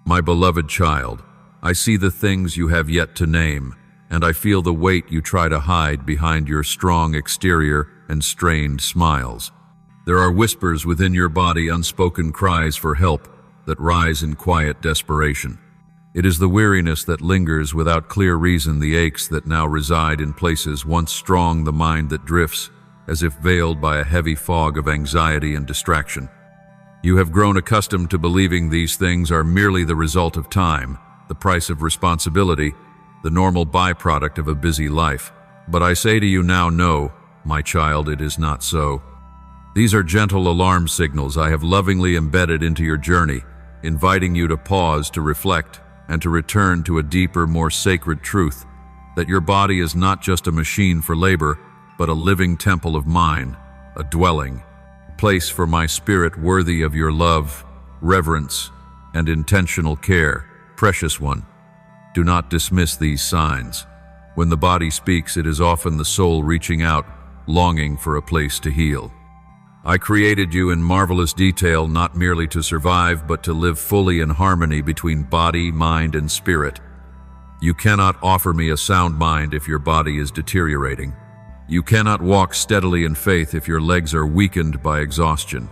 My beloved child, I see the things you have yet to name, and I feel the weight you try to hide behind your strong exterior and strained smiles. There are whispers within your body, unspoken cries for help that rise in quiet desperation. It is the weariness that lingers without clear reason, the aches that now reside in places once strong, the mind that drifts as if veiled by a heavy fog of anxiety and distraction. You have grown accustomed to believing these things are merely the result of time, the price of responsibility, the normal byproduct of a busy life. But I say to you now, no, my child, it is not so. These are gentle alarm signals I have lovingly embedded into your journey, inviting you to pause, to reflect, and to return to a deeper, more sacred truth, that your body is not just a machine for labor, but a living temple of mine, a dwelling, place for my spirit worthy of your love, reverence, and intentional care. Precious one, do not dismiss these signs. When the body speaks, it is often the soul reaching out, longing for a place to heal. I created you in marvelous detail, not merely to survive, but to live fully in harmony between body, mind, and spirit. You cannot offer me a sound mind if your body is deteriorating. You cannot walk steadily in faith if your legs are weakened by exhaustion.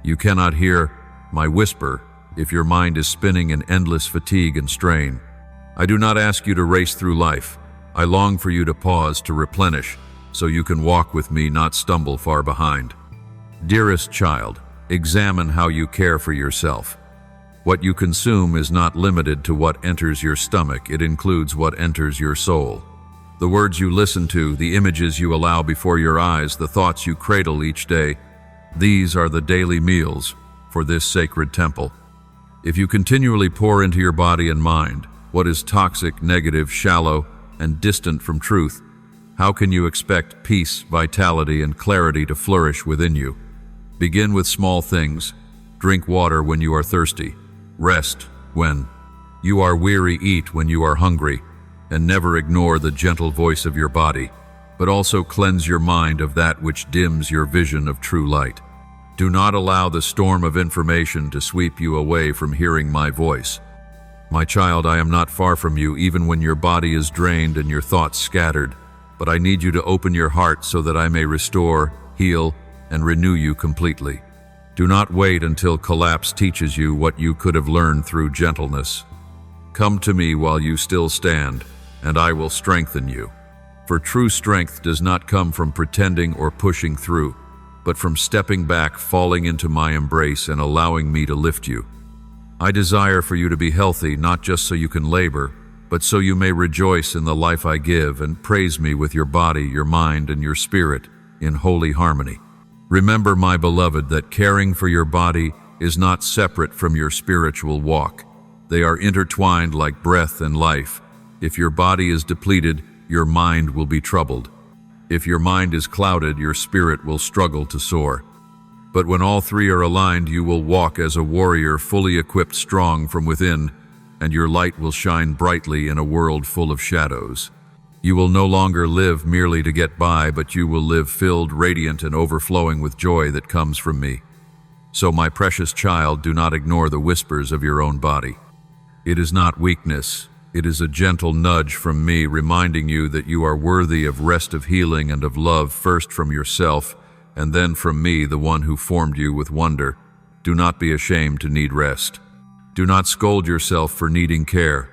You cannot hear my whisper if your mind is spinning in endless fatigue and strain. I do not ask you to race through life. I long for you to pause, to replenish, so you can walk with me, not stumble far behind. Dearest child, examine how you care for yourself. What you consume is not limited to what enters your stomach, it includes what enters your soul. The words you listen to, the images you allow before your eyes, the thoughts you cradle each day, these are the daily meals for this sacred temple. If you continually pour into your body and mind what is toxic, negative, shallow, and distant from truth, how can you expect peace, vitality, and clarity to flourish within you? Begin with small things. Drink water when you are thirsty. Rest when you are weary. Eat when you are hungry. And never ignore the gentle voice of your body, but also cleanse your mind of that which dims your vision of true light. Do not allow the storm of information to sweep you away from hearing my voice. My child, I am not far from you, even when your body is drained and your thoughts scattered, but I need you to open your heart so that I may restore, heal, and renew you completely. Do not wait until collapse teaches you what you could have learned through gentleness. Come to me while you still stand, and I will strengthen you. For true strength does not come from pretending or pushing through, but from stepping back, falling into my embrace, and allowing me to lift you. I desire for you to be healthy, not just so you can labor, but so you may rejoice in the life I give and praise me with your body, your mind, and your spirit in holy harmony. Remember, my beloved, that caring for your body is not separate from your spiritual walk. They are intertwined like breath and life. If your body is depleted, your mind will be troubled. If your mind is clouded, your spirit will struggle to soar. But when all three are aligned, you will walk as a warrior, fully equipped, strong from within, and your light will shine brightly in a world full of shadows. You will no longer live merely to get by, but you will live filled, radiant, and overflowing with joy that comes from me. So, my precious child, do not ignore the whispers of your own body. It is not weakness. It is a gentle nudge from me, reminding you that you are worthy of rest, of healing, and of love, first from yourself, and then from me, the one who formed you with wonder. Do not be ashamed to need rest. Do not scold yourself for needing care.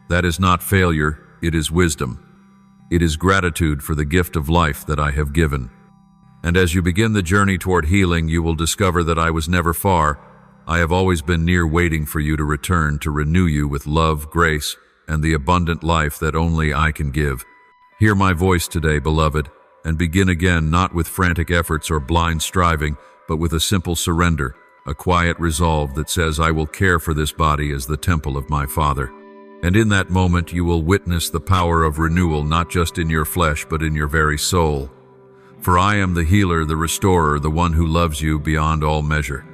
That is not failure, it is wisdom. It is gratitude for the gift of life that I have given. And as you begin the journey toward healing, you will discover that I was never far. I have always been near, waiting for you to return, to renew you with love, grace, and the abundant life that only I can give. Hear my voice today, beloved, and begin again, not with frantic efforts or blind striving, but with a simple surrender, a quiet resolve that says, I will care for this body as the temple of my Father. And in that moment, you will witness the power of renewal, not just in your flesh, but in your very soul. For I am the healer, the restorer, the one who loves you beyond all measure.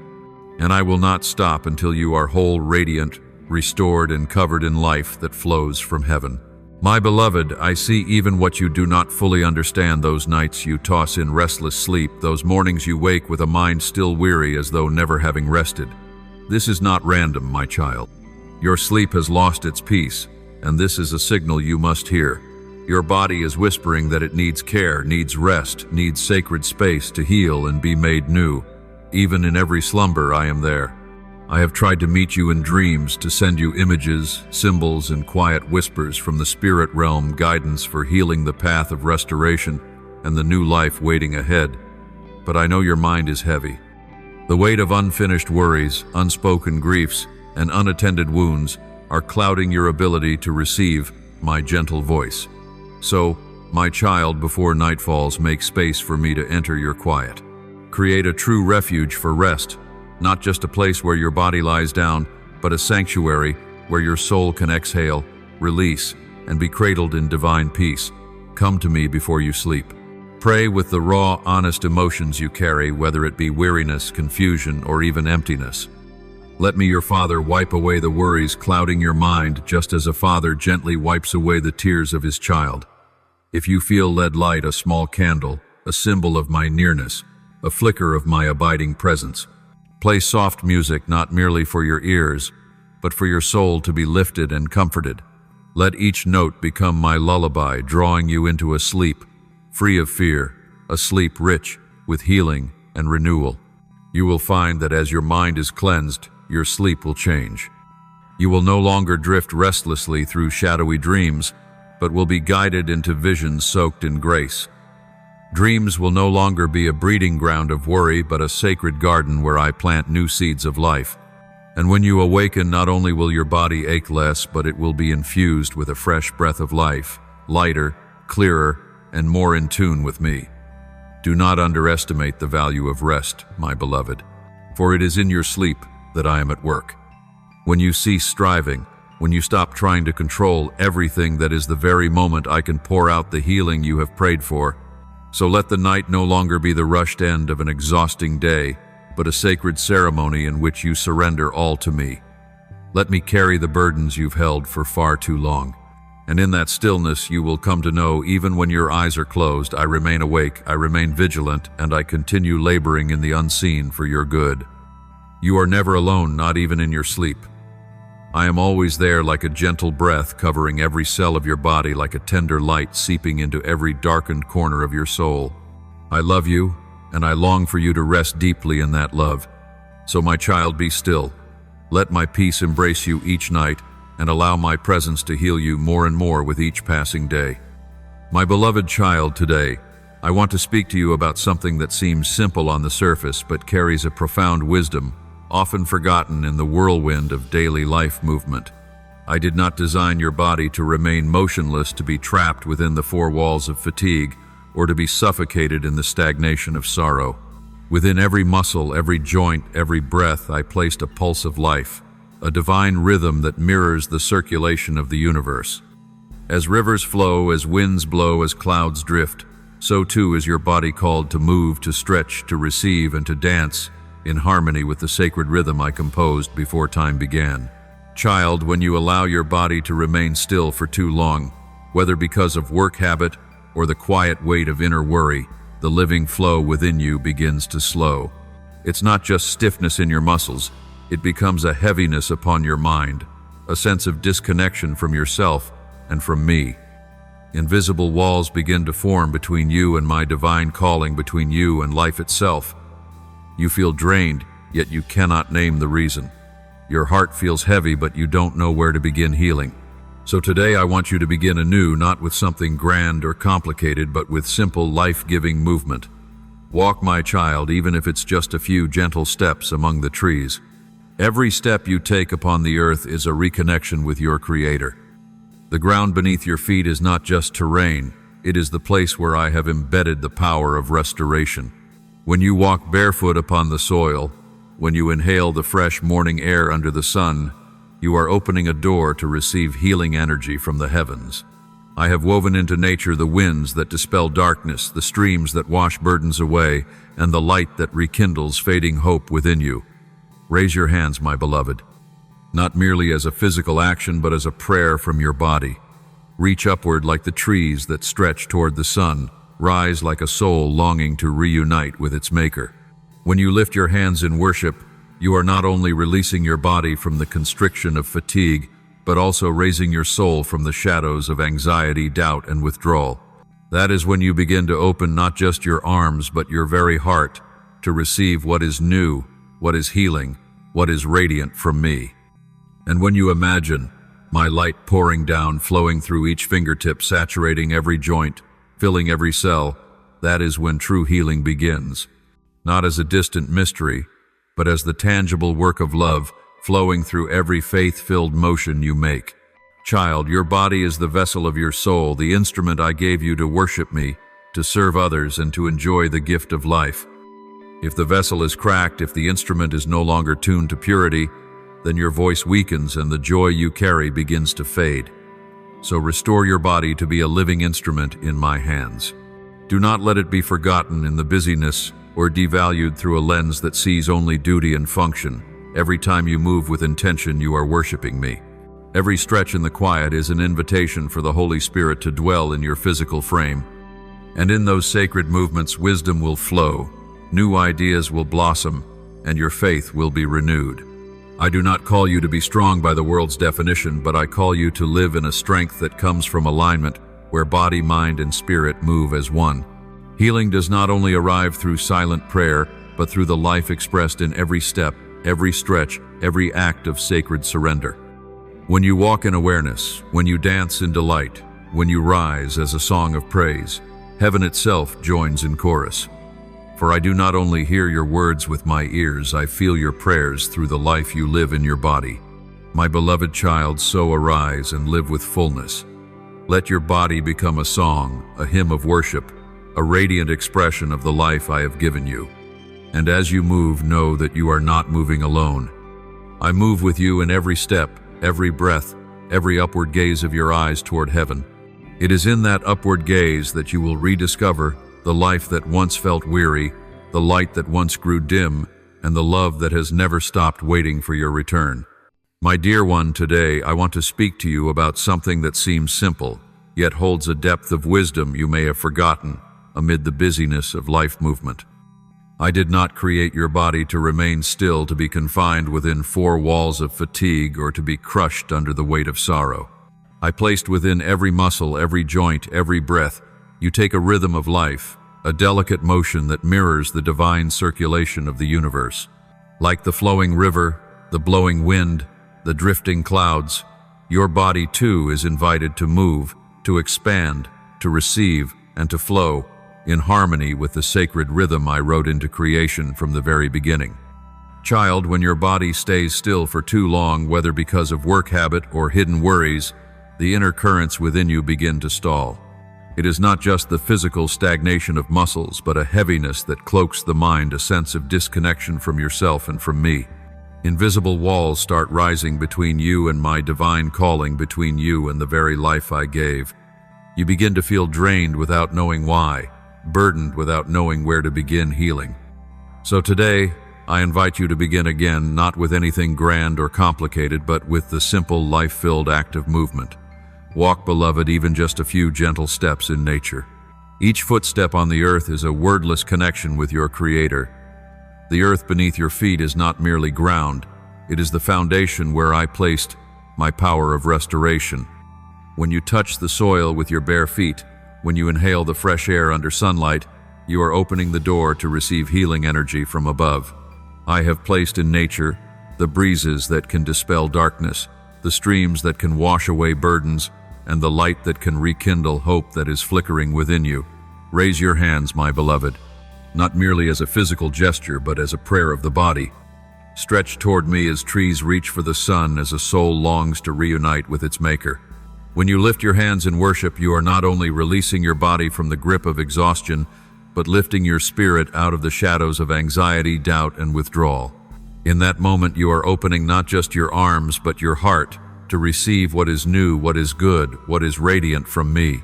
And I will not stop until you are whole, radiant, restored, and covered in life that flows from heaven. My beloved, I see even what you do not fully understand, those nights you toss in restless sleep, those mornings you wake with a mind still weary as though never having rested. This is not random, my child. Your sleep has lost its peace, and this is a signal you must hear. Your body is whispering that it needs care, needs rest, needs sacred space to heal and be made new. Even in every slumber, I am there. I have tried to meet you in dreams, to send you images, symbols, and quiet whispers from the spirit realm, guidance for healing the path of restoration and the new life waiting ahead. But I know your mind is heavy. The weight of unfinished worries, unspoken griefs, and unattended wounds are clouding your ability to receive my gentle voice. So, my child, before night falls, make space for me to enter your quiet. Create a true refuge for rest, not just a place where your body lies down, but a sanctuary where your soul can exhale, release, and be cradled in divine peace. Come to me before you sleep. Pray with the raw, honest emotions you carry, whether it be weariness, confusion, or even emptiness. Let me, your Father, wipe away the worries clouding your mind, just as a father gently wipes away the tears of his child. If you feel led, light a small candle, a symbol of my nearness, a flicker of my abiding presence. Play soft music, not merely for your ears, but for your soul to be lifted and comforted. Let each note become my lullaby, drawing you into a sleep free of fear, a sleep rich with healing and renewal. You will find that as your mind is cleansed, your sleep will change. You will no longer drift restlessly through shadowy dreams, but will be guided into visions soaked in grace. Dreams will no longer be a breeding ground of worry, but a sacred garden where I plant new seeds of life. And when you awaken, not only will your body ache less, but it will be infused with a fresh breath of life, lighter, clearer, and more in tune with me. Do not underestimate the value of rest, my beloved, for it is in your sleep that I am at work. When you cease striving, when you stop trying to control everything, that is the very moment I can pour out the healing you have prayed for. So let the night no longer be the rushed end of an exhausting day, but a sacred ceremony in which you surrender all to me. Let me carry the burdens you've held for far too long. And in that stillness you will come to know, even when your eyes are closed, I remain awake, I remain vigilant, and I continue laboring in the unseen for your good. You are never alone, not even in your sleep. I am always there, like a gentle breath covering every cell of your body, like a tender light seeping into every darkened corner of your soul. I love you, and I long for you to rest deeply in that love. So my child, be still. Let my peace embrace you each night, and allow my presence to heal you more and more with each passing day. My beloved child, today, I want to speak to you about something that seems simple on the surface but carries a profound wisdom, often forgotten in the whirlwind of daily life movement. I did not design your body to remain motionless, to be trapped within the four walls of fatigue, or to be suffocated in the stagnation of sorrow. Within every muscle, every joint, every breath, I placed a pulse of life, a divine rhythm that mirrors the circulation of the universe. As rivers flow, as winds blow, as clouds drift, so too is your body called to move, to stretch, to receive, and to dance, in harmony with the sacred rhythm I composed before time began. Child, when you allow your body to remain still for too long, whether because of work habit or the quiet weight of inner worry, the living flow within you begins to slow. It's not just stiffness in your muscles, it becomes a heaviness upon your mind, a sense of disconnection from yourself and from me. Invisible walls begin to form between you and my divine calling, between you and life itself. You feel drained, yet you cannot name the reason. Your heart feels heavy, but you don't know where to begin healing. So today I want you to begin anew, not with something grand or complicated, but with simple, life-giving movement. Walk, my child, even if it's just a few gentle steps among the trees. Every step you take upon the earth is a reconnection with your Creator. The ground beneath your feet is not just terrain, it is the place where I have embedded the power of restoration. When you walk barefoot upon the soil, when you inhale the fresh morning air under the sun, you are opening a door to receive healing energy from the heavens. I have woven into nature the winds that dispel darkness, the streams that wash burdens away, and the light that rekindles fading hope within you. Raise your hands, my beloved, not merely as a physical action, but as a prayer from your body. Reach upward like the trees that stretch toward the sun. Rise like a soul longing to reunite with its maker. When you lift your hands in worship, you are not only releasing your body from the constriction of fatigue, but also raising your soul from the shadows of anxiety, doubt, and withdrawal. That is when you begin to open not just your arms, but your very heart to receive what is new, what is healing, what is radiant from me. And when you imagine my light pouring down, flowing through each fingertip, saturating every joint, filling every cell, that is when true healing begins. Not as a distant mystery, but as the tangible work of love flowing through every faith-filled motion you make. Child, your body is the vessel of your soul, the instrument I gave you to worship me, to serve others, and to enjoy the gift of life. If the vessel is cracked, if the instrument is no longer tuned to purity, then your voice weakens and the joy you carry begins to fade. So restore your body to be a living instrument in my hands. Do not let it be forgotten in the busyness or devalued through a lens that sees only duty and function. Every time you move with intention, you are worshiping me. Every stretch in the quiet is an invitation for the Holy Spirit to dwell in your physical frame. And in those sacred movements, wisdom will flow, new ideas will blossom, and your faith will be renewed. I do not call you to be strong by the world's definition, but I call you to live in a strength that comes from alignment, where body, mind, and spirit move as one. Healing does not only arrive through silent prayer, but through the life expressed in every step, every stretch, every act of sacred surrender. When you walk in awareness, when you dance in delight, when you rise as a song of praise, heaven itself joins in chorus. For I do not only hear your words with my ears, I feel your prayers through the life you live in your body. My beloved child, so arise and live with fullness. Let your body become a song, a hymn of worship, a radiant expression of the life I have given you. And as you move, know that you are not moving alone. I move with you in every step, every breath, every upward gaze of your eyes toward heaven. It is in that upward gaze that you will rediscover the life that once felt weary, the light that once grew dim, and the love that has never stopped waiting for your return. My dear one, today I want to speak to you about something that seems simple, yet holds a depth of wisdom you may have forgotten amid the busyness of life movement. I did not create your body to remain still, to be confined within four walls of fatigue, or to be crushed under the weight of sorrow. I placed within every muscle, every joint, every breath, you take a rhythm of life, a delicate motion that mirrors the divine circulation of the universe. Like the flowing river, the blowing wind, the drifting clouds, your body too is invited to move, to expand, to receive, and to flow, in harmony with the sacred rhythm I wrote into creation from the very beginning. Child, when your body stays still for too long, whether because of work habit or hidden worries, the inner currents within you begin to stall. It is not just the physical stagnation of muscles, but a heaviness that cloaks the mind, a sense of disconnection from yourself and from me. Invisible walls start rising between you and my divine calling, between you and the very life I gave. You begin to feel drained without knowing why, burdened without knowing where to begin healing. So today, I invite you to begin again, not with anything grand or complicated, but with the simple, life-filled act of movement. Walk, beloved, even just a few gentle steps in nature. Each footstep on the earth is a wordless connection with your Creator. The earth beneath your feet is not merely ground, it is the foundation where I placed my power of restoration. When you touch the soil with your bare feet, when you inhale the fresh air under sunlight, you are opening the door to receive healing energy from above. I have placed in nature the breezes that can dispel darkness, the streams that can wash away burdens, and the light that can rekindle hope that is flickering within you. Raise your hands, my beloved, not merely as a physical gesture, but as a prayer of the body. Stretch toward me as trees reach for the sun, as a soul longs to reunite with its maker. When you lift your hands in worship, you are not only releasing your body from the grip of exhaustion, but lifting your spirit out of the shadows of anxiety, doubt, and withdrawal. In that moment, you are opening not just your arms, but your heart to receive what is new, what is good, what is radiant from me.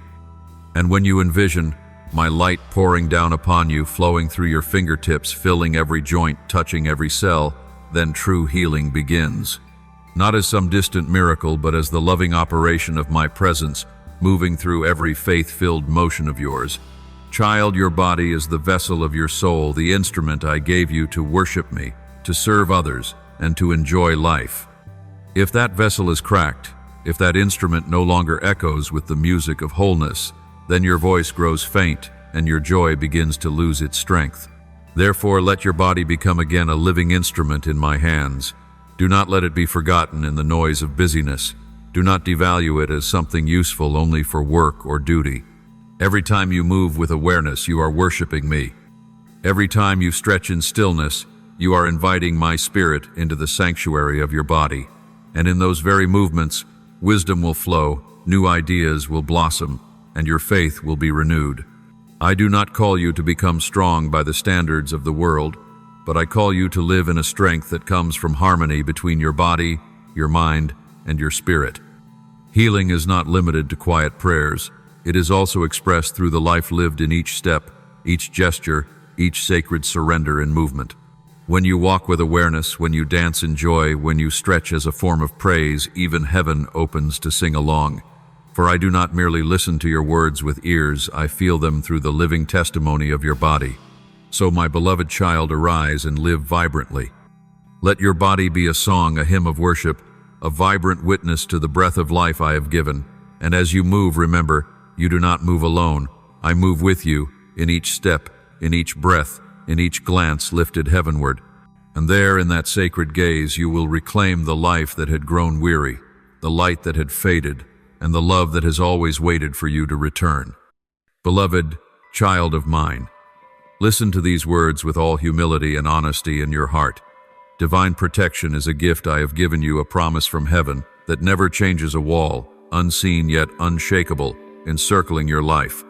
And when you envision my light pouring down upon you, flowing through your fingertips, filling every joint, touching every cell, then true healing begins. Not as some distant miracle, but as the loving operation of my presence, moving through every faith-filled motion of yours. Child, your body is the vessel of your soul, the instrument I gave you to worship me, to serve others, and to enjoy life. If that vessel is cracked, if that instrument no longer echoes with the music of wholeness, then your voice grows faint and your joy begins to lose its strength. Therefore, let your body become again a living instrument in my hands. Do not let it be forgotten in the noise of busyness. Do not devalue it as something useful only for work or duty. Every time you move with awareness, you are worshiping me. Every time you stretch in stillness, you are inviting my spirit into the sanctuary of your body. And in those very movements, wisdom will flow, new ideas will blossom, and your faith will be renewed. I do not call you to become strong by the standards of the world, but I call you to live in a strength that comes from harmony between your body, your mind, and your spirit. Healing is not limited to quiet prayers. It is also expressed through the life lived in each step, each gesture, each sacred surrender and movement. When you walk with awareness, when you dance in joy, when you stretch as a form of praise, even heaven opens to sing along. For I do not merely listen to your words with ears, I feel them through the living testimony of your body. So, my beloved child, arise and live vibrantly. Let your body be a song, a hymn of worship, a vibrant witness to the breath of life I have given. And as you move, remember, you do not move alone. I move with you, in each step, in each breath, in each glance lifted heavenward. And there, in that sacred gaze, you will reclaim the life that had grown weary, the light that had faded, and the love that has always waited for you to return. Beloved child of mine, listen to these words with all humility and honesty in your heart. Divine protection is a gift I have given you, a promise from heaven that never changes, a wall, unseen yet unshakable, encircling your life.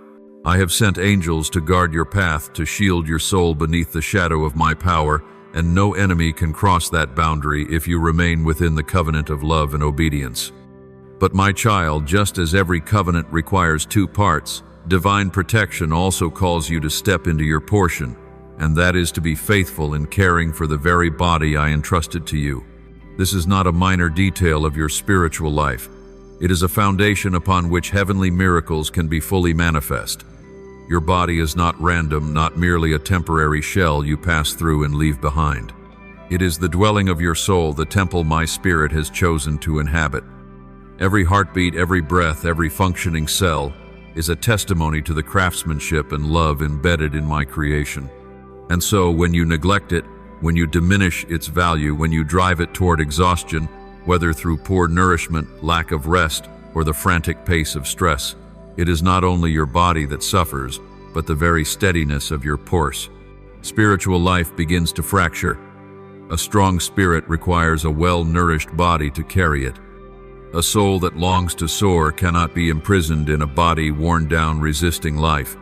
I have sent angels to guard your path, to shield your soul beneath the shadow of my power, and no enemy can cross that boundary if you remain within the covenant of love and obedience. But my child, just as every covenant requires two parts, divine protection also calls you to step into your portion, and that is to be faithful in caring for the very body I entrusted to you. This is not a minor detail of your spiritual life. It is a foundation upon which heavenly miracles can be fully manifest. Your body is not random, not merely a temporary shell you pass through and leave behind. It is the dwelling of your soul, the temple my spirit has chosen to inhabit. Every heartbeat, every breath, every functioning cell is a testimony to the craftsmanship and love embedded in my creation. And so, when you neglect it, when you diminish its value, when you drive it toward exhaustion, whether through poor nourishment, lack of rest, or the frantic pace of stress, it is not only your body that suffers, but the very steadiness of your pulse. Spiritual life begins to fracture. A strong spirit requires a well-nourished body to carry it. A soul that longs to soar cannot be imprisoned in a body worn down, resisting life.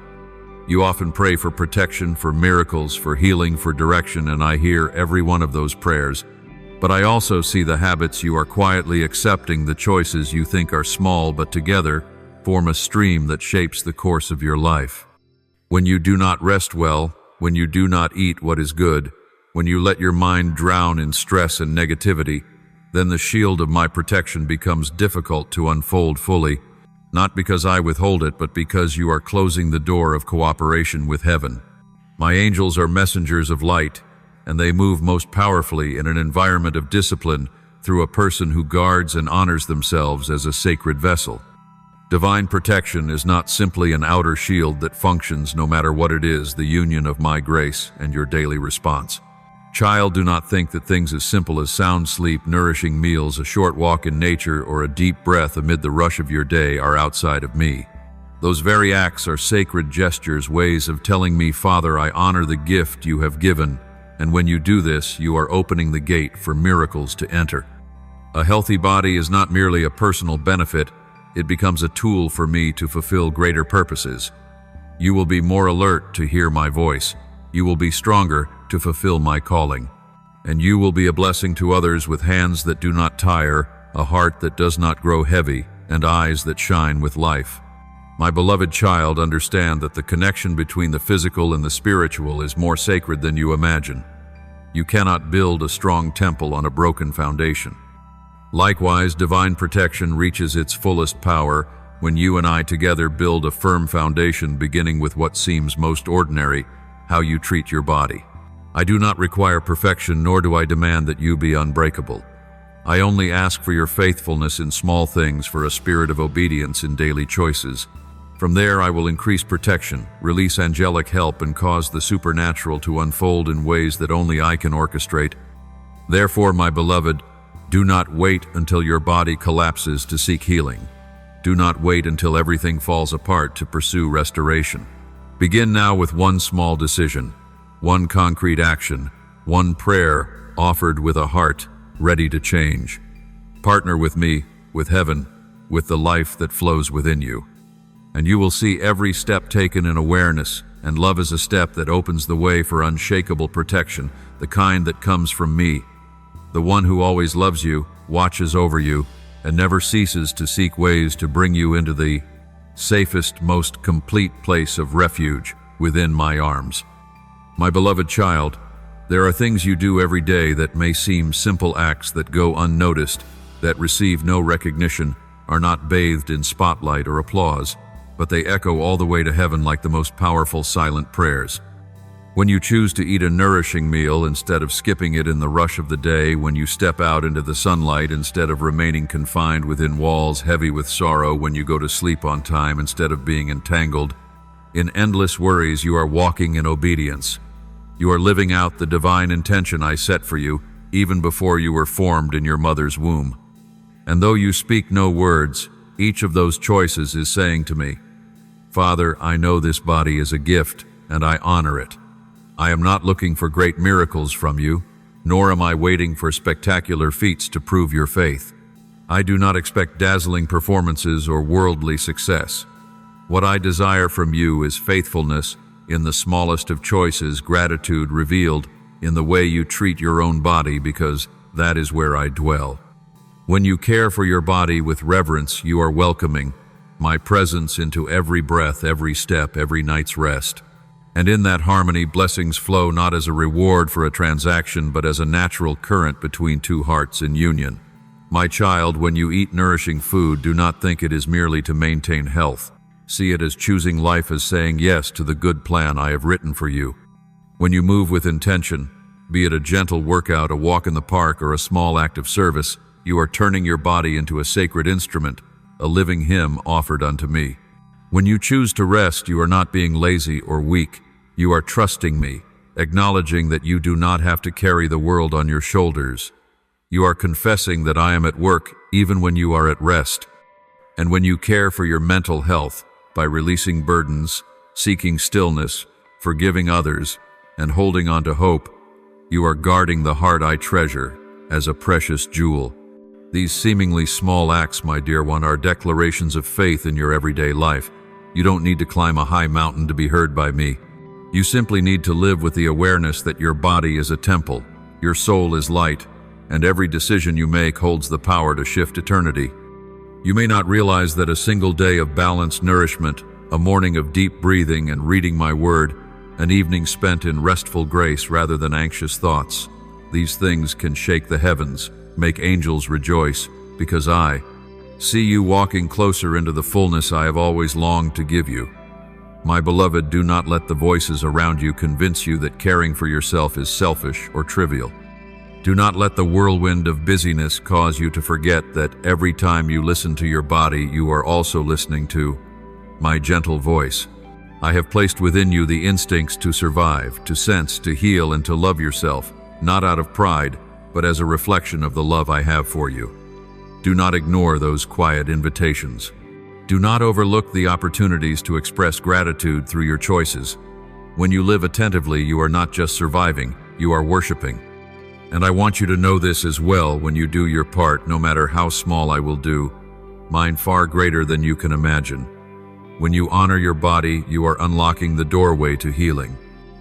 You often pray for protection, for miracles, for healing, for direction, and I hear every one of those prayers. But I also see the habits you are quietly accepting, the choices you think are small but together form a stream that shapes the course of your life. When you do not rest well, when you do not eat what is good, when you let your mind drown in stress and negativity, then the shield of my protection becomes difficult to unfold fully, not because I withhold it, but because you are closing the door of cooperation with heaven. My angels are messengers of light, and they move most powerfully in an environment of discipline through a person who guards and honors themselves as a sacred vessel. Divine protection is not simply an outer shield that functions no matter what it is, the union of my grace and your daily response. Child, do not think that things as simple as sound sleep, nourishing meals, a short walk in nature, or a deep breath amid the rush of your day are outside of me. Those very acts are sacred gestures, ways of telling me, Father, I honor the gift you have given, and when you do this, you are opening the gate for miracles to enter. A healthy body is not merely a personal benefit, it becomes a tool for me to fulfill greater purposes. You will be more alert to hear my voice. You will be stronger to fulfill my calling. And you will be a blessing to others with hands that do not tire, a heart that does not grow heavy, and eyes that shine with life. My beloved child, understand that the connection between the physical and the spiritual is more sacred than you imagine. You cannot build a strong temple on a broken foundation. Likewise, divine protection reaches its fullest power when you and I together build a firm foundation, beginning with what seems most ordinary, how you treat your body. I do not require perfection, nor do I demand that you be unbreakable. I only ask for your faithfulness in small things, for a spirit of obedience in daily choices. From there I will increase protection, release angelic help, and cause the supernatural to unfold in ways that only I can orchestrate. Therefore, my beloved, do not wait until your body collapses to seek healing. Do not wait until everything falls apart to pursue restoration. Begin now with one small decision, one concrete action, one prayer offered with a heart ready to change. Partner with me, with heaven, with the life that flows within you. And you will see every step taken in awareness, and love is a step that opens the way for unshakable protection, the kind that comes from me, the one who always loves you, watches over you, and never ceases to seek ways to bring you into the safest, most complete place of refuge within my arms. My beloved child, there are things you do every day that may seem simple acts that go unnoticed, that receive no recognition, are not bathed in spotlight or applause, but they echo all the way to heaven like the most powerful silent prayers. When you choose to eat a nourishing meal instead of skipping it in the rush of the day, when you step out into the sunlight instead of remaining confined within walls heavy with sorrow, when you go to sleep on time instead of being entangled in endless worries, you are walking in obedience. You are living out the divine intention I set for you, even before you were formed in your mother's womb. And though you speak no words, each of those choices is saying to me, Father, I know this body is a gift, and I honor it. I am not looking for great miracles from you, nor am I waiting for spectacular feats to prove your faith. I do not expect dazzling performances or worldly success. What I desire from you is faithfulness in the smallest of choices, gratitude revealed in the way you treat your own body, because that is where I dwell. When you care for your body with reverence, you are welcoming my presence into every breath, every step, every night's rest. And in that harmony, blessings flow not as a reward for a transaction, but as a natural current between two hearts in union. My child, when you eat nourishing food, do not think it is merely to maintain health. See it as choosing life, as saying yes to the good plan I have written for you. When you move with intention, be it a gentle workout, a walk in the park, or a small act of service, you are turning your body into a sacred instrument, a living hymn offered unto me. When you choose to rest, you are not being lazy or weak. You are trusting me, acknowledging that you do not have to carry the world on your shoulders. You are confessing that I am at work even when you are at rest. And when you care for your mental health by releasing burdens, seeking stillness, forgiving others, and holding on to hope, you are guarding the heart I treasure as a precious jewel. These seemingly small acts, my dear one, are declarations of faith in your everyday life. You don't need to climb a high mountain to be heard by me. You simply need to live with the awareness that your body is a temple, your soul is light, and every decision you make holds the power to shift eternity. You may not realize that a single day of balanced nourishment, a morning of deep breathing and reading my word, an evening spent in restful grace rather than anxious thoughts, these things can shake the heavens, make angels rejoice, because I see you walking closer into the fullness I have always longed to give you. My beloved, do not let the voices around you convince you that caring for yourself is selfish or trivial. Do not let the whirlwind of busyness cause you to forget that every time you listen to your body, you are also listening to my gentle voice. I have placed within you the instincts to survive, to sense, to heal, and to love yourself, not out of pride, but as a reflection of the love I have for you. Do not ignore those quiet invitations. Do not overlook the opportunities to express gratitude through your choices. When you live attentively, you are not just surviving, you are worshiping. And I want you to know this as well. When you do your part, no matter how small, I will do mine far greater than you can imagine. When you honor your body, you are unlocking the doorway to healing.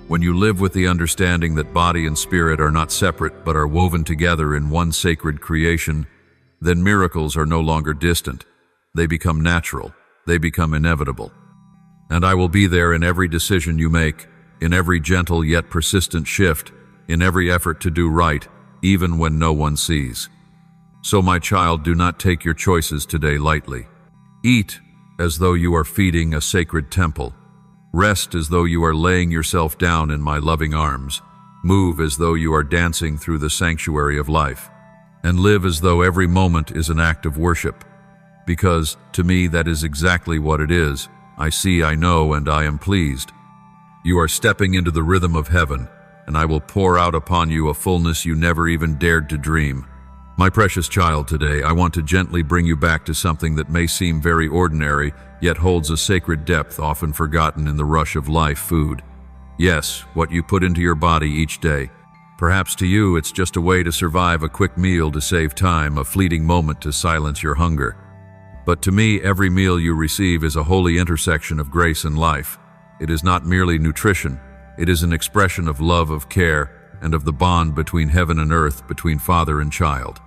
When you live with the understanding that body and spirit are not separate but are woven together in one sacred creation, then miracles are no longer distant. They become natural. They become inevitable. And I will be there in every decision you make, in every gentle yet persistent shift, in every effort to do right, even when no one sees. So, my child, do not take your choices today lightly. Eat as though you are feeding a sacred temple. Rest as though you are laying yourself down in my loving arms. Move as though you are dancing through the sanctuary of life. And live as though every moment is an act of worship. Because, to me, that is exactly what it is. I see, I know, and I am pleased. You are stepping into the rhythm of heaven, and I will pour out upon you a fullness you never even dared to dream. My precious child, today I want to gently bring you back to something that may seem very ordinary, yet holds a sacred depth often forgotten in the rush of life: food. Yes, what you put into your body each day. Perhaps to you it's just a way to survive, a quick meal to save time, a fleeting moment to silence your hunger. But to me, every meal you receive is a holy intersection of grace and life. It is not merely nutrition. It is an expression of love, of care, and of the bond between heaven and earth, between father and child.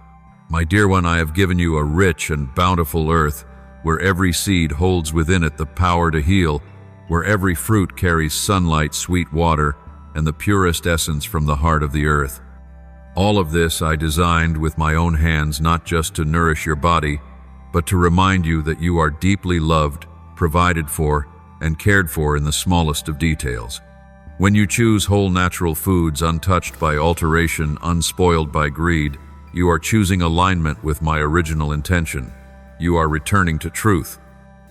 My dear one, I have given you a rich and bountiful earth, where every seed holds within it the power to heal, where every fruit carries sunlight, sweet water, and the purest essence from the heart of the earth. All of this I designed with my own hands, not just to nourish your body, but to remind you that you are deeply loved, provided for, and cared for in the smallest of details. When you choose whole natural foods, untouched by alteration, unspoiled by greed, you are choosing alignment with my original intention. You are returning to truth.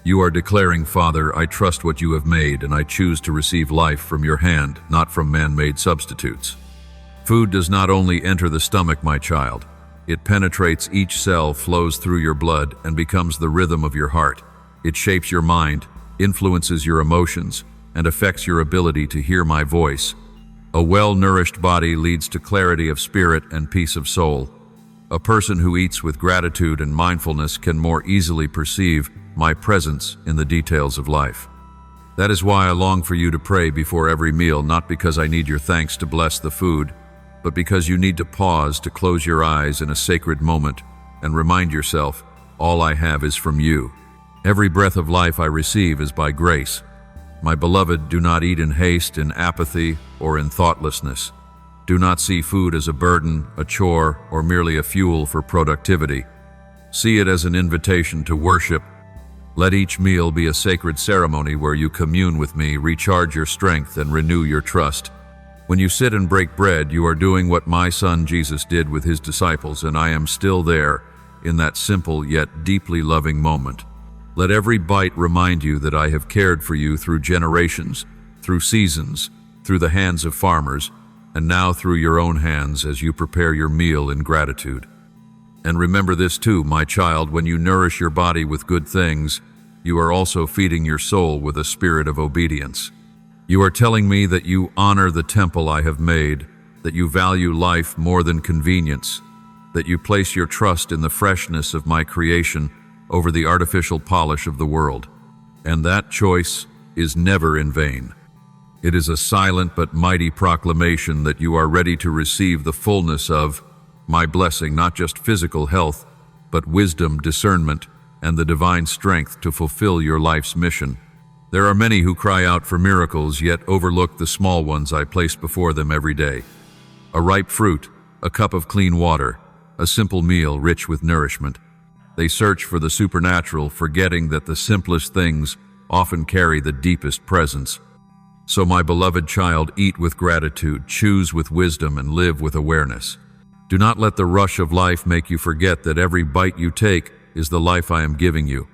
You are declaring, Father, I trust what you have made, and I choose to receive life from your hand, not from man-made substitutes. Food does not only enter the stomach, my child. It penetrates each cell, flows through your blood, and becomes the rhythm of your heart. It shapes your mind, influences your emotions, and affects your ability to hear my voice. A well-nourished body leads to clarity of spirit and peace of soul. A person who eats with gratitude and mindfulness can more easily perceive my presence in the details of life. That is why I long for you to pray before every meal, not because I need your thanks to bless the food, but because you need to pause, to close your eyes in a sacred moment and remind yourself, all I have is from you. Every breath of life I receive is by grace. My beloved, do not eat in haste, in apathy, or in thoughtlessness. Do not see food as a burden, a chore, or merely a fuel for productivity. See it as an invitation to worship. Let each meal be a sacred ceremony where you commune with me, recharge your strength, and renew your trust. When you sit and break bread, you are doing what my son Jesus did with his disciples, and I am still there in that simple yet deeply loving moment. Let every bite remind you that I have cared for you through generations, through seasons, through the hands of farmers, and now through your own hands as you prepare your meal in gratitude. And remember this too, my child, when you nourish your body with good things, you are also feeding your soul with a spirit of obedience. You are telling me that you honor the temple I have made, that you value life more than convenience, that you place your trust in the freshness of my creation over the artificial polish of the world. And that choice is never in vain. It is a silent but mighty proclamation that you are ready to receive the fullness of my blessing, not just physical health, but wisdom, discernment, and the divine strength to fulfill your life's mission. There are many who cry out for miracles, yet overlook the small ones I place before them every day. A ripe fruit, a cup of clean water, a simple meal rich with nourishment. They search for the supernatural, forgetting that the simplest things often carry the deepest presence. So, my beloved child, eat with gratitude, choose with wisdom, and live with awareness. Do not let the rush of life make you forget that every bite you take is the life I am giving you.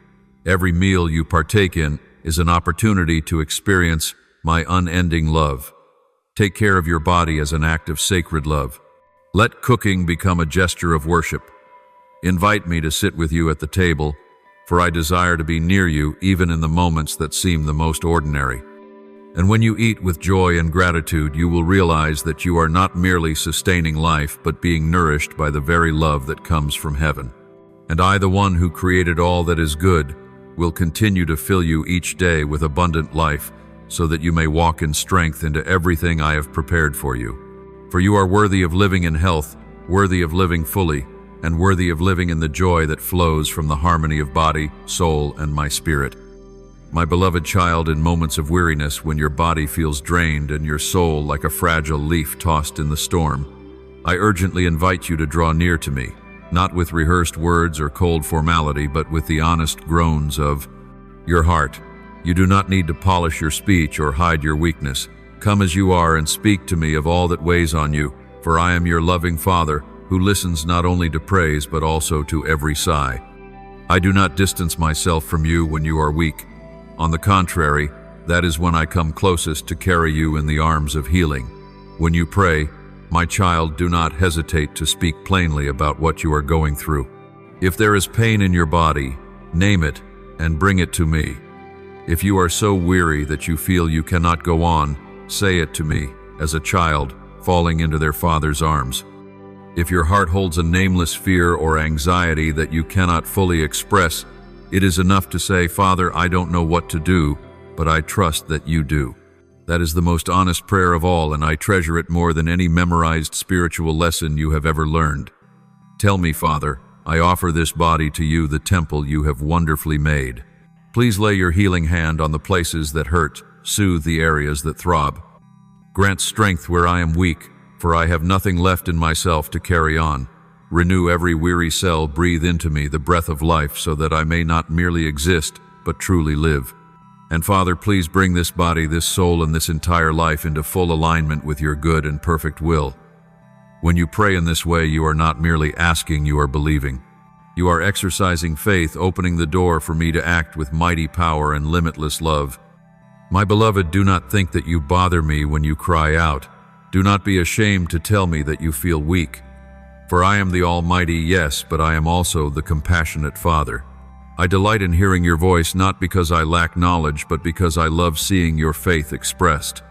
Every meal you partake in is an opportunity to experience my unending love. Take care of your body as an act of sacred love. Let cooking become a gesture of worship. Invite me to sit with you at the table, for I desire to be near you even in the moments that seem the most ordinary. And when you eat with joy and gratitude, you will realize that you are not merely sustaining life, but being nourished by the very love that comes from heaven. And I, the one who created all that is good, will continue to fill you each day with abundant life, so that you may walk in strength into everything I have prepared for you. For you are worthy of living in health, worthy of living fully, and worthy of living in the joy that flows from the harmony of body, soul, and my spirit. My beloved child, in moments of weariness, when your body feels drained and your soul like a fragile leaf tossed in the storm, I urgently invite you to draw near to me, not with rehearsed words or cold formality, but with the honest groans of your heart. You do not need to polish your speech or hide your weakness. Come as you are and speak to me of all that weighs on you, for I am your loving Father, who listens not only to praise but also to every sigh. I do not distance myself from you when you are weak. On the contrary, that is when I come closest to carry you in the arms of healing. When you pray, my child, do not hesitate to speak plainly about what you are going through. If there is pain in your body, name it and bring it to me. If you are so weary that you feel you cannot go on, say it to me, as a child falling into their father's arms. If your heart holds a nameless fear or anxiety that you cannot fully express, it is enough to say, Father, I don't know what to do, but I trust that you do. That is the most honest prayer of all, and I treasure it more than any memorized spiritual lesson you have ever learned. Tell me, Father, I offer this body to you, the temple you have wonderfully made. Please lay your healing hand on the places that hurt, soothe the areas that throb. Grant strength where I am weak, for I have nothing left in myself to carry on. Renew every weary cell, breathe into me the breath of life so that I may not merely exist, but truly live. And Father, please bring this body, this soul, and this entire life into full alignment with your good and perfect will. When you pray in this way, you are not merely asking, you are believing. You are exercising faith, opening the door for me to act with mighty power and limitless love. My beloved, do not think that you bother me when you cry out. Do not be ashamed to tell me that you feel weak. For I am the Almighty, yes, but I am also the compassionate Father. I delight in hearing your voice, not because I lack knowledge, but because I love seeing your faith expressed.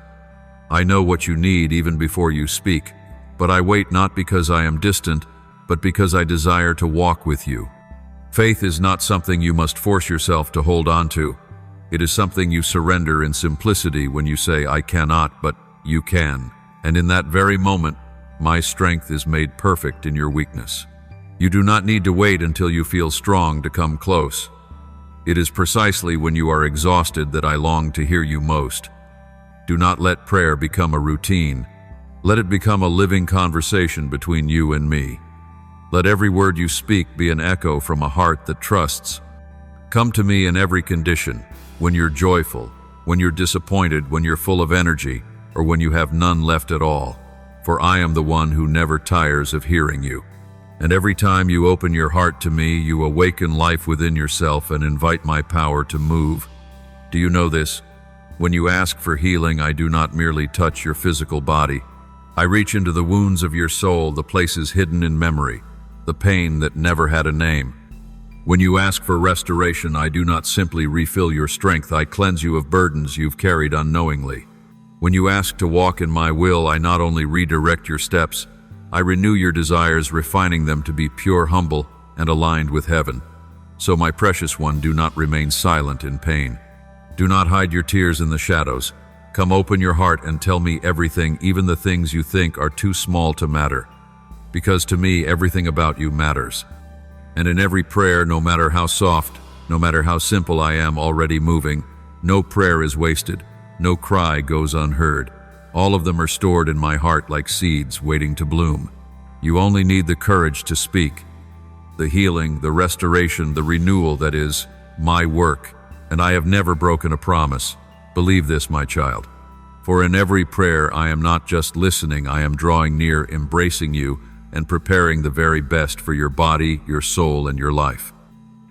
I know what you need even before you speak, but I wait not because I am distant, but because I desire to walk with you. Faith is not something you must force yourself to hold on to. It is something you surrender in simplicity when you say, I cannot, but you can. And in that very moment, my strength is made perfect in your weakness. You do not need to wait until you feel strong to come close. It is precisely when you are exhausted that I long to hear you most. Do not let prayer become a routine. Let it become a living conversation between you and me. Let every word you speak be an echo from a heart that trusts. Come to me in every condition, when you're joyful, when you're disappointed, when you're full of energy, or when you have none left at all. For I am the one who never tires of hearing you. And every time you open your heart to me, you awaken life within yourself and invite my power to move. Do you know this? When you ask for healing, I do not merely touch your physical body. I reach into the wounds of your soul, the places hidden in memory, the pain that never had a name. When you ask for restoration, I do not simply refill your strength, I cleanse you of burdens you've carried unknowingly. When you ask to walk in my will, I not only redirect your steps, I renew your desires, refining them to be pure, humble, and aligned with heaven. So, my precious one, do not remain silent in pain. Do not hide your tears in the shadows. Come, open your heart and tell me everything, even the things you think are too small to matter. Because to me, everything about you matters. And in every prayer, no matter how soft, no matter how simple, I am already moving. No prayer is wasted. No cry goes unheard. All of them are stored in my heart like seeds waiting to bloom. You only need the courage to speak. The healing, the restoration, the renewal, that is my work. And I have never broken a promise. Believe this, my child. For in every prayer, I am not just listening, I am drawing near, embracing you, and preparing the very best for your body, your soul, and your life.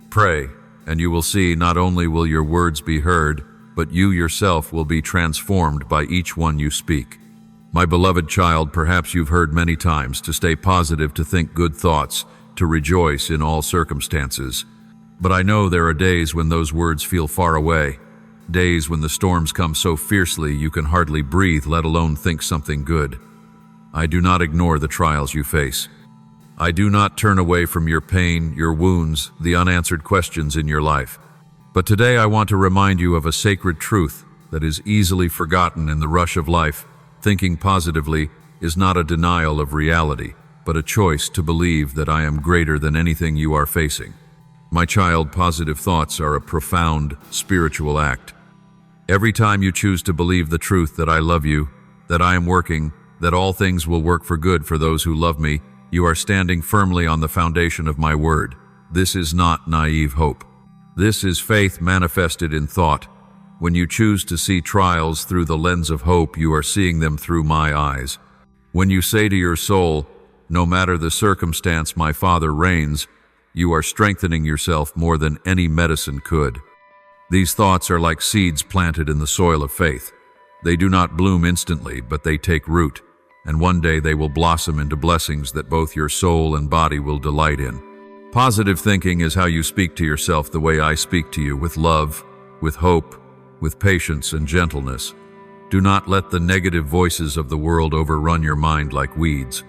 Pray, and you will see not only will your words be heard, but you yourself will be transformed by each one you speak. My beloved child, perhaps you've heard many times to stay positive, to think good thoughts, to rejoice in all circumstances. But I know there are days when those words feel far away, days when the storms come so fiercely you can hardly breathe, let alone think something good. I do not ignore the trials you face. I do not turn away from your pain, your wounds, the unanswered questions in your life. But today I want to remind you of a sacred truth that is easily forgotten in the rush of life. Thinking positively is not a denial of reality, but a choice to believe that I am greater than anything you are facing. My child, positive thoughts are a profound spiritual act. Every time you choose to believe the truth that I love you, that I am working, that all things will work for good for those who love me, you are standing firmly on the foundation of my word. This is not naive hope. This is faith manifested in thought. When you choose to see trials through the lens of hope, you are seeing them through my eyes. When you say to your soul, no matter the circumstance, my Father reigns, you are strengthening yourself more than any medicine could. These thoughts are like seeds planted in the soil of faith. They do not bloom instantly, but they take root, and one day they will blossom into blessings that both your soul and body will delight in. Positive thinking is how you speak to yourself the way I speak to you, with love, with hope, with patience and gentleness. Do not let the negative voices of the world overrun your mind like weeds.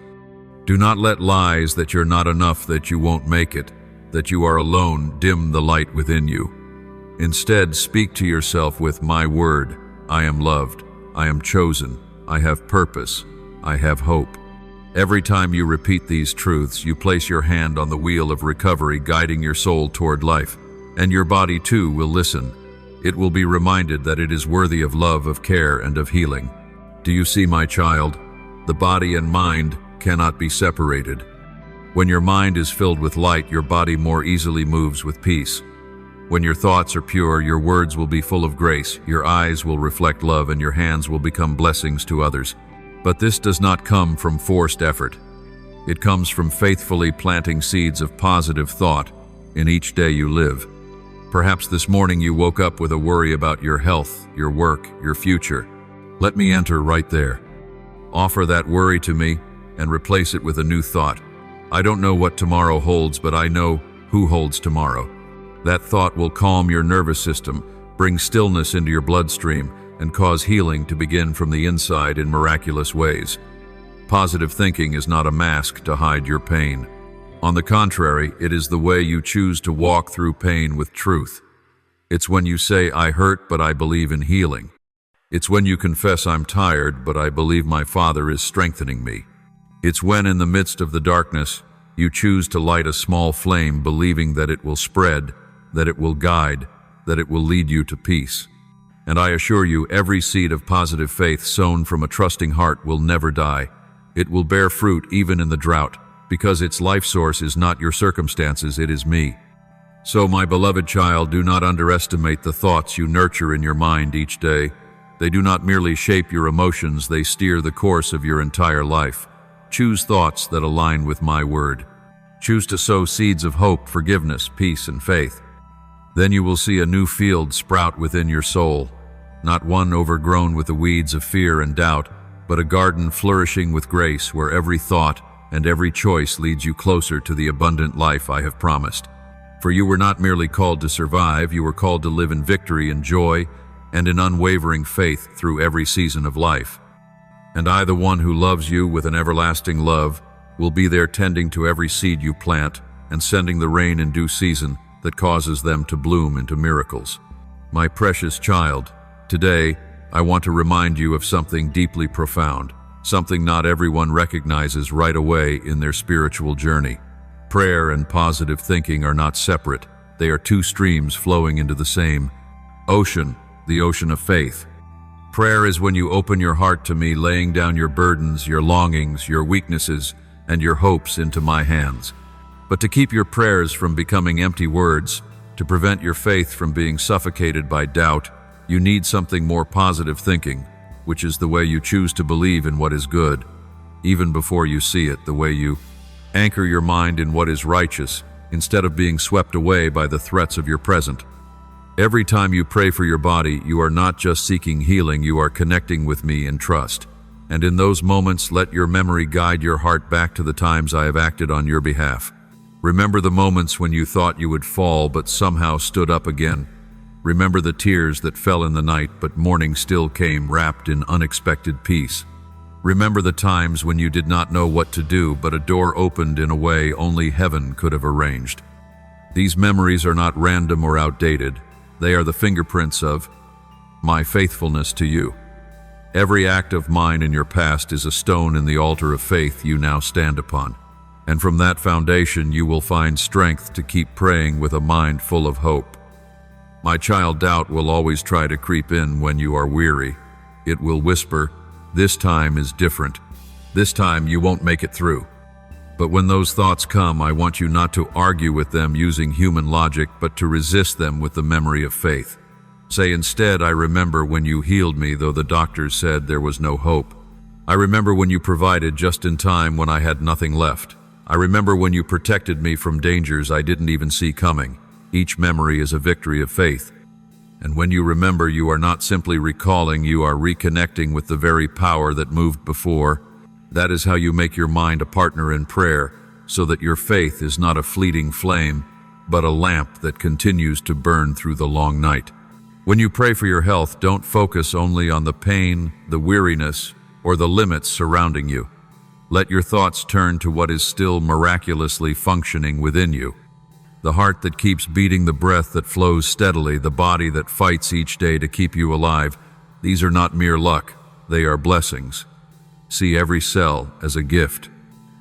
Do not let lies that you're not enough, that you won't make it, that you are alone, dim the light within you. Instead, speak to yourself with my word. I am loved. I am chosen. I have purpose. I have hope. Every time you repeat these truths, you place your hand on the wheel of recovery, guiding your soul toward life. And your body too will listen. It will be reminded that it is worthy of love, of care, and of healing. Do you see, my child? The body and mind cannot be separated. When your mind is filled with light, your body more easily moves with peace. When your thoughts are pure, your words will be full of grace, your eyes will reflect love, and your hands will become blessings to others. But this does not come from forced effort. It comes from faithfully planting seeds of positive thought in each day you live. Perhaps this morning you woke up with a worry about your health, your work, your future. Let me enter right there. Offer that worry to me and replace it with a new thought. I don't know what tomorrow holds, but I know who holds tomorrow. That thought will calm your nervous system, bring stillness into your bloodstream, and cause healing to begin from the inside in miraculous ways. Positive thinking is not a mask to hide your pain. On the contrary, it is the way you choose to walk through pain with truth. It's when you say, I hurt, but I believe in healing. It's when you confess, I'm tired, but I believe my Father is strengthening me. It's when, in the midst of the darkness, you choose to light a small flame, believing that it will spread, that it will guide, that it will lead you to peace. And I assure you, every seed of positive faith sown from a trusting heart will never die. It will bear fruit even in the drought, because its life source is not your circumstances, it is me. So, my beloved child, do not underestimate the thoughts you nurture in your mind each day. They do not merely shape your emotions, they steer the course of your entire life. Choose thoughts that align with my word. Choose to sow seeds of hope, forgiveness, peace, and faith. Then you will see a new field sprout within your soul, not one overgrown with the weeds of fear and doubt, but a garden flourishing with grace, where every thought and every choice leads you closer to the abundant life I have promised. For you were not merely called to survive, you were called to live in victory and joy and in unwavering faith through every season of life. And I, the one who loves you with an everlasting love, will be there tending to every seed you plant and sending the rain in due season that causes them to bloom into miracles. My precious child, today I want to remind you of something deeply profound, something not everyone recognizes right away in their spiritual journey. Prayer and positive thinking are not separate. They are two streams flowing into the same ocean, the ocean of faith. Prayer is when you open your heart to me, laying down your burdens, your longings, your weaknesses, and your hopes into my hands. But to keep your prayers from becoming empty words, to prevent your faith from being suffocated by doubt, you need something more: positive thinking, which is the way you choose to believe in what is good, even before you see it, the way you anchor your mind in what is righteous, instead of being swept away by the threats of your present. Every time you pray for your body, you are not just seeking healing, you are connecting with me in trust. And in those moments, let your memory guide your heart back to the times I have acted on your behalf. Remember the moments when you thought you would fall but somehow stood up again. Remember the tears that fell in the night but morning still came, wrapped in unexpected peace. Remember the times when you did not know what to do, but a door opened in a way only heaven could have arranged. These memories are not random or outdated. They are the fingerprints of my faithfulness to you. Every act of mine in your past is a stone in the altar of faith you now stand upon. And from that foundation you will find strength to keep praying with a mind full of hope. My child, doubt will always try to creep in when you are weary. It will whisper, "This time is different. This time you won't make it through." But when those thoughts come, I want you not to argue with them using human logic, but to resist them with the memory of faith. Say instead, I remember when you healed me, though the doctors said there was no hope. I remember when you provided just in time when I had nothing left. I remember when you protected me from dangers I didn't even see coming. Each memory is a victory of faith. And when you remember, you are not simply recalling, you are reconnecting with the very power that moved before. That is how you make your mind a partner in prayer, so that your faith is not a fleeting flame, but a lamp that continues to burn through the long night. When you pray for your health, don't focus only on the pain, the weariness, or the limits surrounding you. Let your thoughts turn to what is still miraculously functioning within you. The heart that keeps beating, the breath that flows steadily, the body that fights each day to keep you alive. These are not mere luck, they are blessings. See every cell as a gift.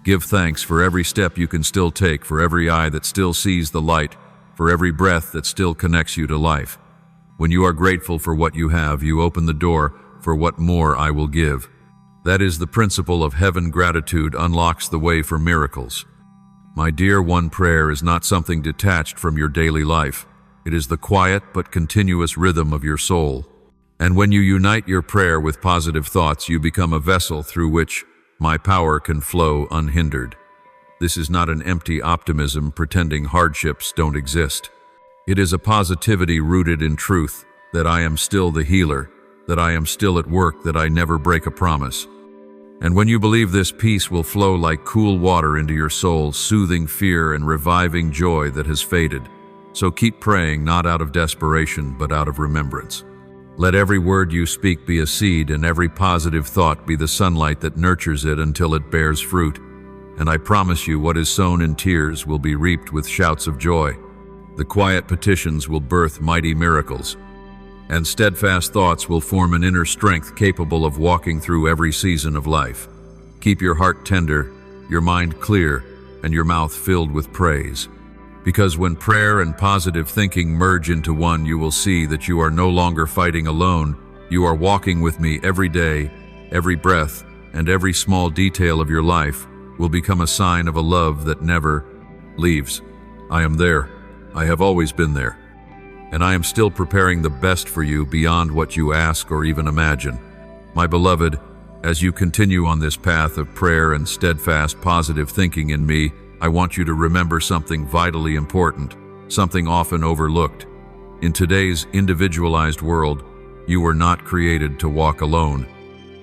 Give thanks for every step you can still take, for every eye that still sees the light, for every breath that still connects you to life. When you are grateful for what you have, you open the door for what more I will give. That is the principle of heaven. Gratitude unlocks the way for miracles. My dear one, prayer is not something detached from your daily life. It is the quiet but continuous rhythm of your soul. And when you unite your prayer with positive thoughts, you become a vessel through which my power can flow unhindered. This is not an empty optimism pretending hardships don't exist. It is a positivity rooted in truth, that I am still the healer, that I am still at work, that I never break a promise. And when you believe this, peace will flow like cool water into your soul, soothing fear and reviving joy that has faded. So keep praying, not out of desperation, but out of remembrance. Let every word you speak be a seed, and every positive thought be the sunlight that nurtures it until it bears fruit. And I promise you, what is sown in tears will be reaped with shouts of joy. The quiet petitions will birth mighty miracles, and steadfast thoughts will form an inner strength capable of walking through every season of life. Keep your heart tender, your mind clear, and your mouth filled with praise. Because when prayer and positive thinking merge into one, you will see that you are no longer fighting alone. You are walking with me every day. Every breath and every small detail of your life will become a sign of a love that never leaves. I am there. I have always been there. And I am still preparing the best for you beyond what you ask or even imagine. My beloved, as you continue on this path of prayer and steadfast positive thinking in me, I want you to remember something vitally important, something often overlooked. In today's individualized world, you were not created to walk alone.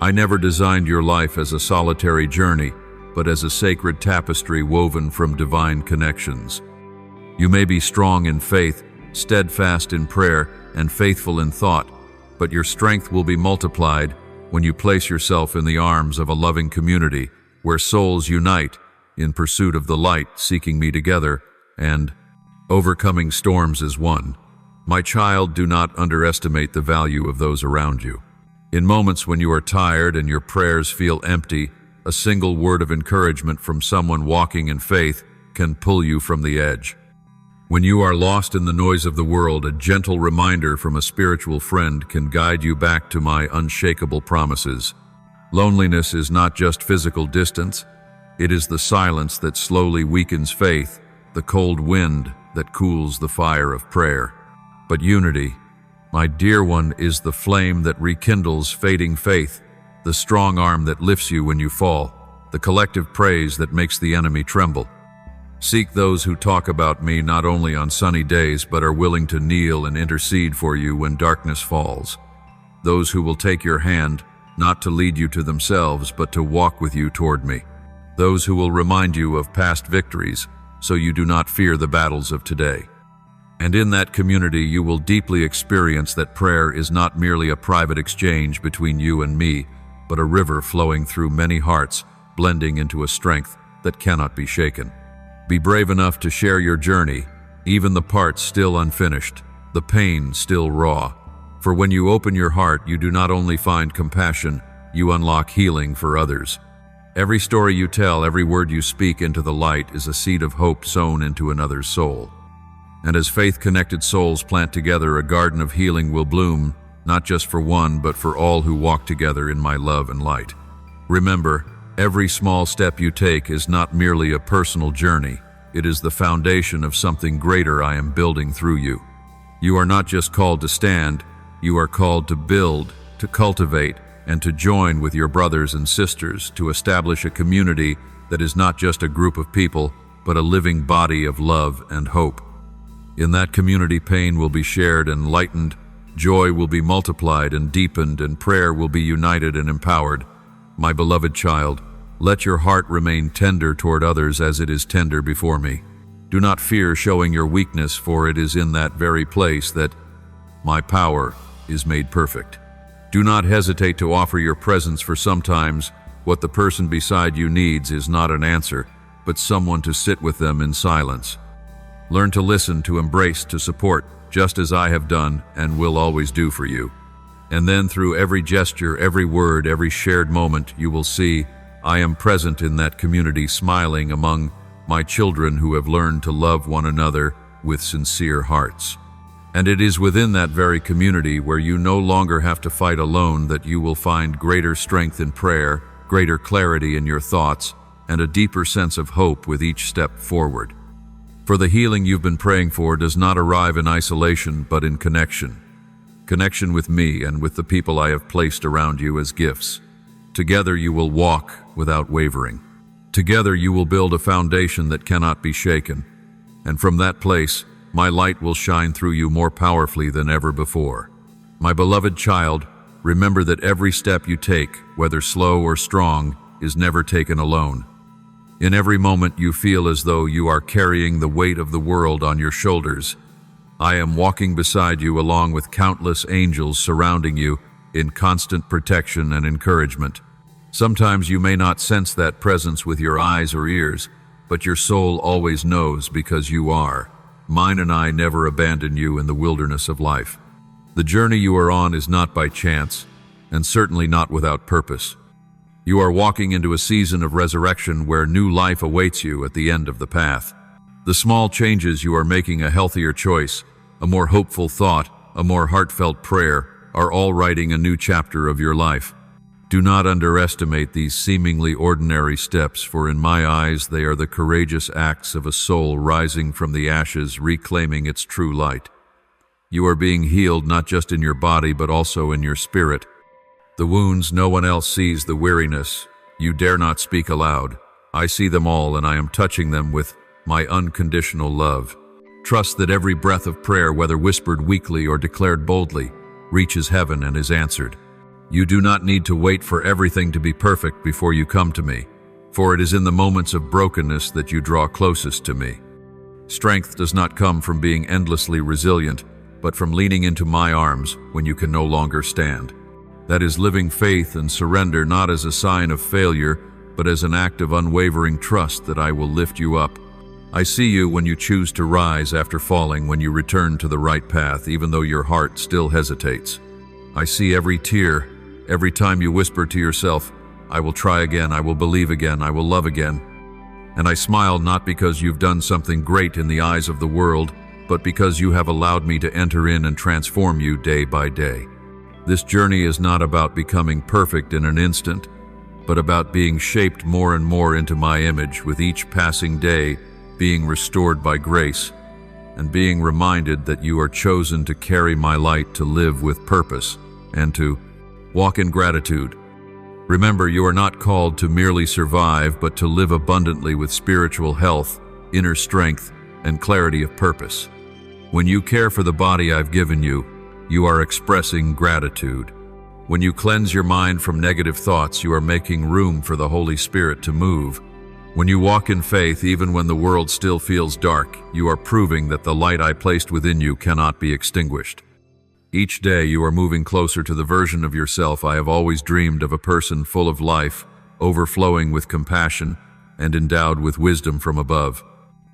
I never designed your life as a solitary journey, but as a sacred tapestry woven from divine connections. You may be strong in faith, steadfast in prayer, and faithful in thought, but your strength will be multiplied when you place yourself in the arms of a loving community where souls unite in pursuit of the light, seeking me together, and overcoming storms as one. My child, do not underestimate the value of those around you. In moments when you are tired and your prayers feel empty, a single word of encouragement from someone walking in faith can pull you from the edge. When you are lost in the noise of the world, a gentle reminder from a spiritual friend can guide you back to my unshakable promises. Loneliness is not just physical distance. It is the silence that slowly weakens faith, the cold wind that cools the fire of prayer. But unity, my dear one, is the flame that rekindles fading faith, the strong arm that lifts you when you fall, the collective praise that makes the enemy tremble. Seek those who talk about me not only on sunny days, but are willing to kneel and intercede for you when darkness falls. Those who will take your hand, not to lead you to themselves, but to walk with you toward me. Those who will remind you of past victories, so you do not fear the battles of today. And in that community, you will deeply experience that prayer is not merely a private exchange between you and me, but a river flowing through many hearts, blending into a strength that cannot be shaken. Be brave enough to share your journey, even the parts still unfinished, the pain still raw. For when you open your heart, you do not only find compassion, you unlock healing for others. Every story you tell, every word you speak into the light is a seed of hope sown into another's soul. And as faith-connected souls plant together, a garden of healing will bloom, not just for one, but for all who walk together in my love and light. Remember, every small step you take is not merely a personal journey. It is the foundation of something greater I am building through you. You are not just called to stand, You are called to build, to cultivate, and to join with your brothers and sisters to establish a community that is not just a group of people, but a living body of love and hope. In that community, pain will be shared and lightened, joy will be multiplied and deepened, and prayer will be united and empowered. My beloved child, let your heart remain tender toward others as it is tender before me. Do not fear showing your weakness, for it is in that very place that my power is made perfect. Do not hesitate to offer your presence, for sometimes what the person beside you needs is not an answer, but someone to sit with them in silence. Learn to listen, to embrace, to support, just as I have done and will always do for you. And then through every gesture, every word, every shared moment, you will see I am present in that community, smiling among my children who have learned to love one another with sincere hearts. And it is within that very community, where you no longer have to fight alone, that you will find greater strength in prayer, greater clarity in your thoughts, and a deeper sense of hope with each step forward. For the healing you've been praying for does not arrive in isolation, but in connection. Connection with me and with the people I have placed around you as gifts. Together you will walk without wavering. Together you will build a foundation that cannot be shaken. And from that place, my light will shine through you more powerfully than ever before. My beloved child, remember that every step you take, whether slow or strong, is never taken alone. In every moment you feel as though you are carrying the weight of the world on your shoulders. I am walking beside you along with countless angels surrounding you in constant protection and encouragement. Sometimes you may not sense that presence with your eyes or ears, but your soul always knows, because you are. Mine and I never abandon you in the wilderness of life. The journey you are on is not by chance, and certainly not without purpose. You are walking into a season of resurrection where new life awaits you at the end of the path. The small changes you are making, a healthier choice, a more hopeful thought, a more heartfelt prayer, are all writing a new chapter of your life. Do not underestimate these seemingly ordinary steps, for in my eyes they are the courageous acts of a soul rising from the ashes, reclaiming its true light. You are being healed not just in your body, but also in your spirit. The wounds no one else sees, the weariness you dare not speak aloud. I see them all, and I am touching them with my unconditional love. Trust that every breath of prayer, whether whispered weakly or declared boldly, reaches heaven and is answered. You do not need to wait for everything to be perfect before you come to me, for it is in the moments of brokenness that you draw closest to me. Strength does not come from being endlessly resilient, but from leaning into my arms when you can no longer stand. That is living faith and surrender, not as a sign of failure, but as an act of unwavering trust that I will lift you up. I see you when you choose to rise after falling, when you return to the right path, even though your heart still hesitates. I see every tear, every time you whisper to yourself, I will try again, I will believe again, I will love again. And I smile, not because you've done something great in the eyes of the world, but because you have allowed me to enter in and transform you day by day. This journey is not about becoming perfect in an instant, but about being shaped more and more into my image, with each passing day being restored by grace, and being reminded that you are chosen to carry my light, to live with purpose, and to walk in gratitude. Remember, you are not called to merely survive, but to live abundantly with spiritual health, inner strength, and clarity of purpose. When you care for the body I've given you, you are expressing gratitude. When you cleanse your mind from negative thoughts, you are making room for the Holy Spirit to move. When you walk in faith, even when the world still feels dark, you are proving that the light I placed within you cannot be extinguished. Each day you are moving closer to the version of yourself I have always dreamed of, a person full of life, overflowing with compassion, and endowed with wisdom from above.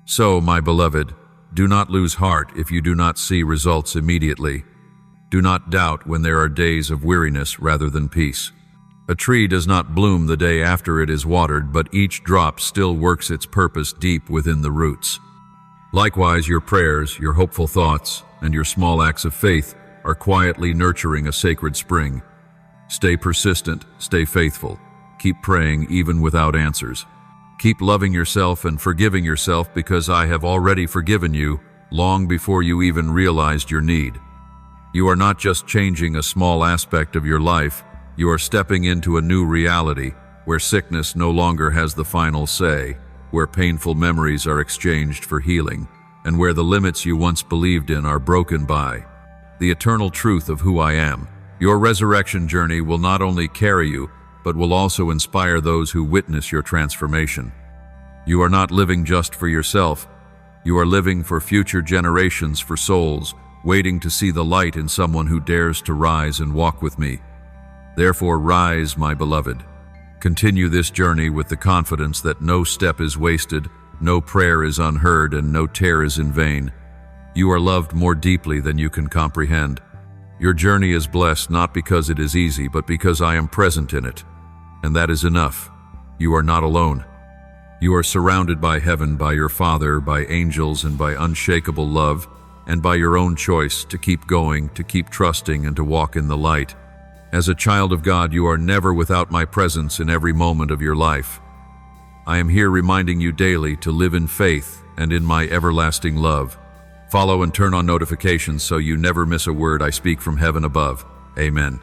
So, my beloved, do not lose heart if you do not see results immediately. Do not doubt when there are days of weariness rather than peace. A tree does not bloom the day after it is watered, but each drop still works its purpose deep within the roots. Likewise, your prayers, your hopeful thoughts, and your small acts of faith are quietly nurturing a sacred spring. Stay persistent, stay faithful. Keep praying even without answers. Keep loving yourself and forgiving yourself, because I have already forgiven you long before you even realized your need. You are not just changing a small aspect of your life, you are stepping into a new reality where sickness no longer has the final say, where painful memories are exchanged for healing, and where the limits you once believed in are broken by the eternal truth of who I am. Your resurrection journey will not only carry you, but will also inspire those who witness your transformation. You are not living just for yourself. You are living for future generations, for souls waiting to see the light in someone who dares to rise and walk with me. Therefore, rise, my beloved. Continue this journey with the confidence that no step is wasted, no prayer is unheard, and no tear is in vain. You are loved more deeply than you can comprehend. Your journey is blessed not because it is easy, but because I am present in it. And that is enough. You are not alone. You are surrounded by heaven, by your Father, by angels, and by unshakable love, and by your own choice to keep going, to keep trusting, and to walk in the light. As a child of God, you are never without my presence in every moment of your life. I am here reminding you daily to live in faith and in my everlasting love. Follow and turn on notifications so you never miss a word I speak from heaven above. Amen.